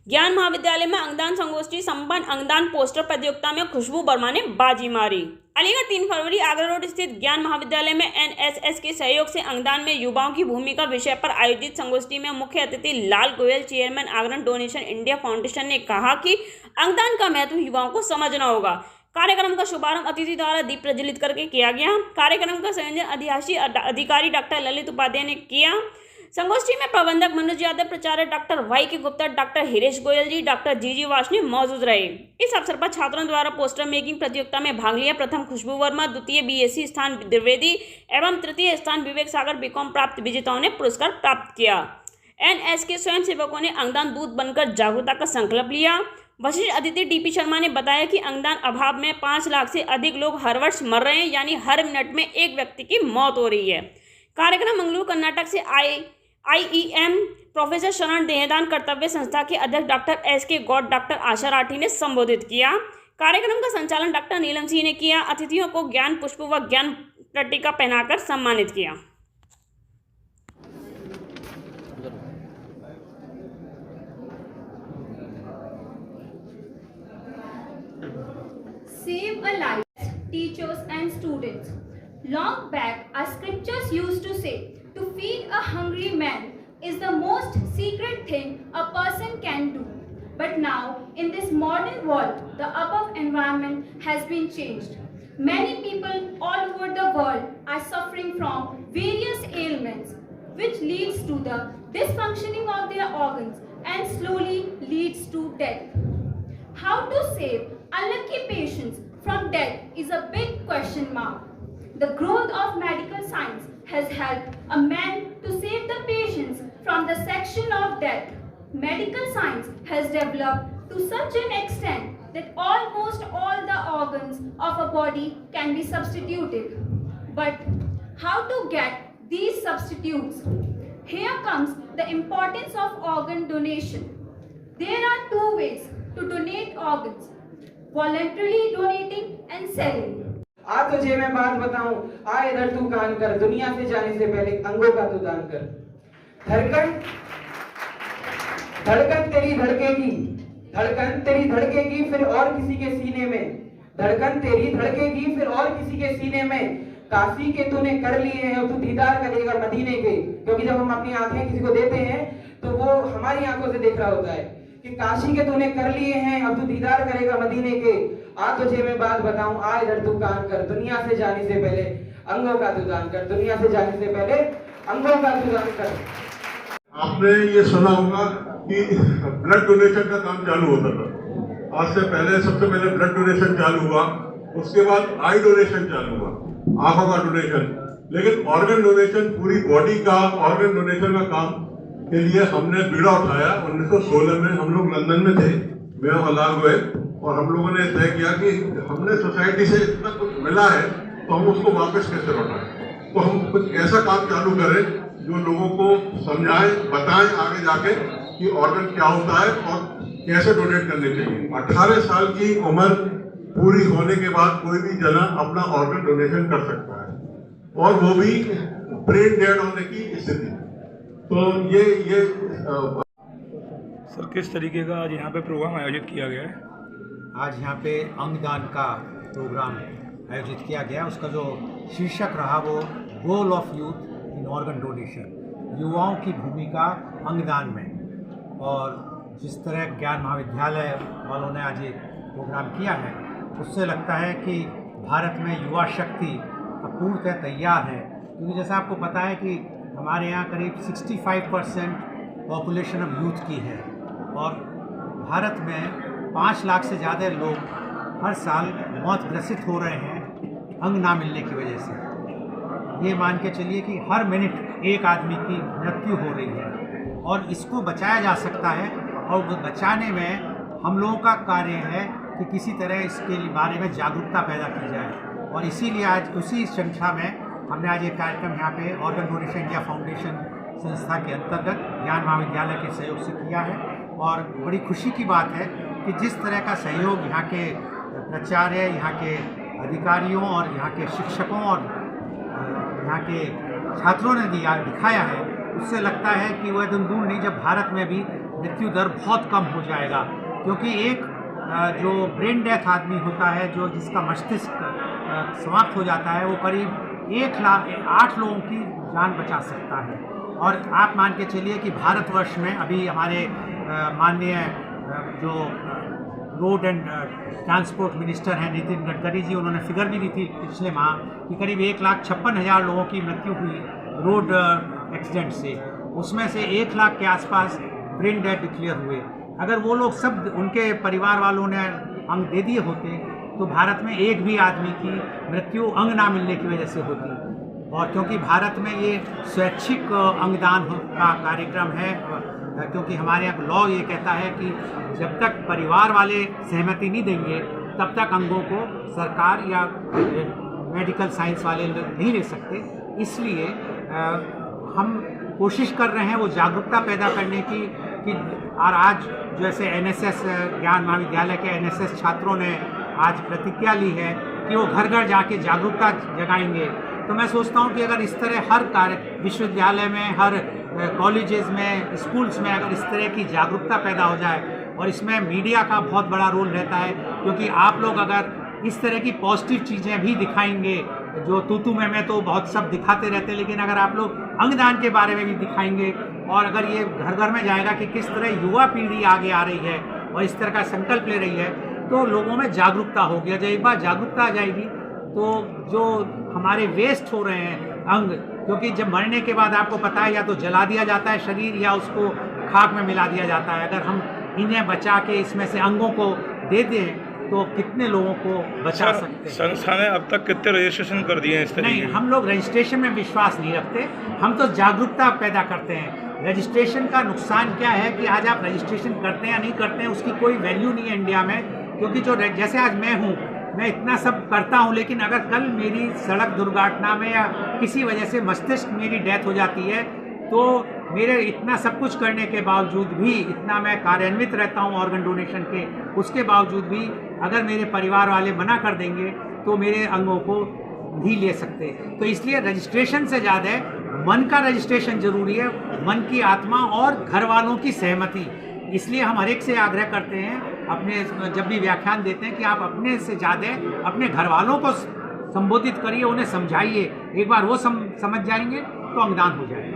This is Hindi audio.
ज्ञान महाविद्यालय में अंगदान संगोष्ठी संपन्न। अंगदान पोस्टर प्रतियोगिता में खुशबू वर्मा ने बाजी मारी। अलीगढ़ 3 फरवरी आगरा रोड स्थित ज्ञान महाविद्यालय में एनएसएस के सहयोग से अंगदान में युवाओं की भूमिका विषय पर आयोजित संगोष्ठी में मुख्य अतिथि लाल गोयल, चेयरमैन आगरण डोनेशन इंडिया फाउंडेशन, ने कहा कि अंगदान का महत्व युवाओं को समझना होगा। कार्यक्रम का शुभारंभ अतिथि द्वारा दीप प्रज्वलित करके किया गया। कार्यक्रम का संयोजन अधिशासी अधिकारी डॉक्टर ललित उपाध्याय ने किया। संगोष्ठी में प्रबंधक मनोज यादव, प्राचार्य डॉक्टर वाई के गुप्ता, डॉक्टर हिरेश गोयल जी, डॉक्टर जीजी वाशनी मौजूद रहे। इस अवसर पर छात्रों द्वारा पोस्टर मेकिंग प्रतियोगिता में भाग लिया। प्रथम खुशबू वर्मा, द्वितीय बीएससी स्थान द्विवेदी एवं तृतीय स्थान विवेक सागर बीकॉम प्राप्त विजेताओं ने पुरस्कार प्राप्त किया। एनएस के स्वयं सेवकों ने अंगदान दूत बनकर जागरूकता का संकल्प लिया। वरिष्ठ अतिथि टीपी शर्मा ने बताया कि अंगदान अभाव में 5 लाख से अधिक लोग हर वर्ष मर रहे हैं, यानी हर मिनट में एक व्यक्ति की मौत हो रही है। कार्यक्रम मंगलूरु कर्नाटक से आईईएम प्रोफेसर शरण देहदान, कर्तव्य संस्था के अध्यक्ष डॉक्टर एसके गौड़, डॉक्टर आशा राठी ने संबोधित किया। कार्यक्रम का संचालन डॉक्टर नीलम सिंह ने किया। अतिथियों को ज्ञान पुष्प व ज्ञान पट्टिका पहनाकर सम्मानित किया। Save a life, teachers and students. Long back, our scriptures used to say, to feed a hungry man is the most secret thing a person can do. But now, in this modern world, the above environment has been changed. Many people all over the world are suffering from various ailments, which leads to the dysfunctioning of their organs and slowly leads to death. How to save unlucky patients from death is a big question mark. The growth of medical science has helped a man to save the patients from the section of death. Medical science has developed to such an extent that almost all the organs of a body can be substituted. But how to get these substitutes? Here comes the importance of organ donation. There are 2 ways to donate organs: voluntarily donating and selling. आ तुझे मैं बात बताऊं, आ इधर तू कान कर, दुनिया से जाने से पहले अंगों का तू दान कर। धड़कन धड़कन तेरी धड़केगी, धड़कन तेरी धड़केगी फिर और किसी के सीने में, धड़कन तेरी धड़केगी फिर और किसी के सीने में। काशी के तूने कर लिए हैं, तू दीदार करेगा मदीने के, क्योंकि जब हम अपनी आंखें किसी को देते हैं तो वो हमारी आंखों से देख रहा होता है कि काशी के तूने कर लिए हैं, अब तू दीदार करेगा मदीने के। आ तुझे मैं बात बताऊं, आ इधर तू कान कर, दुनिया से जाने से पहले अंगों का तू दान कर, दुनिया से जाने से पहले अंगों का तू दान कर। आपने ये सुना होगा कि ब्लड डोनेशन का काम चालू होता था। आज से पहले सबसे पहले ब्लड डोनेशन चालू हुआ, उसके बाद आई डोनेशन चालू हुआ, आंखों का डोनेशन। लेकिन ऑर्गन डोनेशन, पूरी बॉडी का ऑर्गन डोनेशन का काम के लिए हमने बीड़ा उठाया। 1916 में हम लोग लंदन में थे, मैं और लाल गोयल, और हम लोगों ने तय किया कि हमने सोसाइटी से इतना कुछ मिला है तो हम उसको वापस कैसे लौटाएं। तो हम कुछ ऐसा काम चालू करें जो लोगों को समझाएं, बताएं आगे जाके कि ऑर्गन क्या होता है और कैसे डोनेट करने चाहिए। 18 साल की उम्र पूरी होने के बाद कोई भी जना अपना ऑर्गन डोनेशन कर सकता है, और वो भी ब्रेन डेड होने की स्थिति। तो ये सर, किस तरीके का आज यहाँ पे प्रोग्राम आयोजित किया गया है? आज यहाँ पे अंगदान का प्रोग्राम आयोजित किया गया। उसका जो शीर्षक रहा वो role of youth in organ donation, युवाओं की भूमिका अंगदान में। और जिस तरह ज्ञान महाविद्यालय वालों ने आज ये प्रोग्राम किया है, उससे लगता है कि भारत में युवा शक्ति पूर्णतः तैयार है। क्योंकि जैसा आपको पता है कि हमारे यहाँ करीब 65% पॉपुलेशन ऑफ यूथ की है, और भारत में 5 लाख से ज़्यादा लोग हर साल मौत ग्रसित हो रहे हैं अंग ना मिलने की वजह से। ये मान के चलिए कि हर मिनट एक आदमी की मृत्यु हो रही है, और इसको बचाया जा सकता है। और बचाने में हम लोगों का कार्य है कि किसी तरह इसके बारे में जागरूकता पैदा की जाए। और इसीलिए आज उसी संख्या में हमने आज एक कार्यक्रम यहाँ पे ऑर्गन डोनेशन इंडिया फाउंडेशन संस्था के अंतर्गत ज्ञान महाविद्यालय के सहयोग से किया है। और बड़ी खुशी की बात है कि जिस तरह का सहयोग यहाँ के प्राचार्य, यहाँ के अधिकारियों और यहाँ के शिक्षकों और यहाँ के छात्रों ने दिखाया है, उससे लगता है कि वह दिन दूर नहीं जब भारत में भी मृत्यु दर बहुत कम हो जाएगा। क्योंकि एक जो ब्रेन डेथ आदमी होता है, जो जिसका मस्तिष्क समाप्त हो जाता है, वो करीब 1,08,000 लोगों की जान बचा सकता है। और आप मान के चलिए कि भारतवर्ष में अभी हमारे माननीय जो रोड एंड ट्रांसपोर्ट मिनिस्टर हैं नितिन गडकरी जी, उन्होंने फिगर भी दी थी पिछले माह कि करीब 1,56,000 लोगों की मृत्यु हुई रोड एक्सीडेंट से। उसमें से 1 लाख के आसपास ब्रेन डेथ डिक्लेयर हुए। अगर वो लोग सब, उनके परिवार वालों ने अंग दे दिए होते तो भारत में एक भी आदमी की मृत्यु अंग ना मिलने की वजह से होती। और क्योंकि भारत में ये स्वैच्छिक अंगदान का कार्यक्रम है, क्योंकि हमारे यहाँ लॉ ये कहता है कि जब तक परिवार वाले सहमति नहीं देंगे तब तक अंगों को सरकार या मेडिकल साइंस वाले नहीं ले सकते। इसलिए हम कोशिश कर रहे हैं वो जागरूकता पैदा करने की कि और आज जैसे एनएसएस ज्ञान महाविद्यालय के एनएसएस छात्रों ने आज प्रतिज्ञा ली है कि वो घर घर जाके जागरूकता जगाएंगे। तो मैं सोचता हूँ कि अगर इस तरह हर कार्य विश्वविद्यालय में, हर कॉलेजेस में, स्कूल्स में अगर इस तरह की जागरूकता पैदा हो जाए, और इसमें मीडिया का बहुत बड़ा रोल रहता है, क्योंकि आप लोग अगर इस तरह की पॉजिटिव चीज़ें भी दिखाएंगे, जो तू मैं तो बहुत सब दिखाते रहते हैं, लेकिन अगर आप लोग अंगदान के बारे में भी दिखाएंगे और अगर ये घर घर में जाएगा कि किस तरह युवा पीढ़ी आगे आ रही है और इस तरह का संकल्प ले रही है, तो लोगों में जागरूकता होगी। जब एक बार जागरूकता आ जाएगी तो जो हमारे वेस्ट हो रहे हैं अंग, क्योंकि जब मरने के बाद आपको पता है या तो जला दिया जाता है शरीर या उसको खाक में मिला दिया जाता है। अगर हम इन्हें बचा के इसमें से अंगों को दे दें तो कितने लोगों को बचा सकते हैं। संस्था ने अब तक कितने रजिस्ट्रेशन कर दिए हैं इस तरीके? नहीं, हम लोग रजिस्ट्रेशन में विश्वास नहीं रखते, हम तो जागरूकता पैदा करते हैं। रजिस्ट्रेशन का नुकसान क्या है कि आज आप रजिस्ट्रेशन करते हैं या नहीं करते हैं उसकी कोई वैल्यू नहीं है इंडिया में, क्योंकि जो जैसे आज मैं हूँ, मैं इतना सब करता हूँ, लेकिन अगर कल मेरी सड़क दुर्घटना में या किसी वजह से मस्तिष्क मेरी डेथ हो जाती है तो मेरे इतना सब कुछ करने के बावजूद भी, इतना मैं कार्यान्वित रहता हूँ ऑर्गन डोनेशन के, उसके बावजूद भी अगर मेरे परिवार वाले मना कर देंगे तो मेरे अंगों को नहीं ले सकते। तो इसलिए रजिस्ट्रेशन से ज़्यादा मन का रजिस्ट्रेशन जरूरी है, मन की आत्मा और घर वालों की सहमति। इसलिए हम हर एक से आग्रह करते हैं, अपने जब भी व्याख्यान देते हैं कि आप अपने से ज़्यादा अपने घर वालों को संबोधित करिए, उन्हें समझाइए। एक बार वो समझ जाएंगे तो अंगदान हो जाएगा।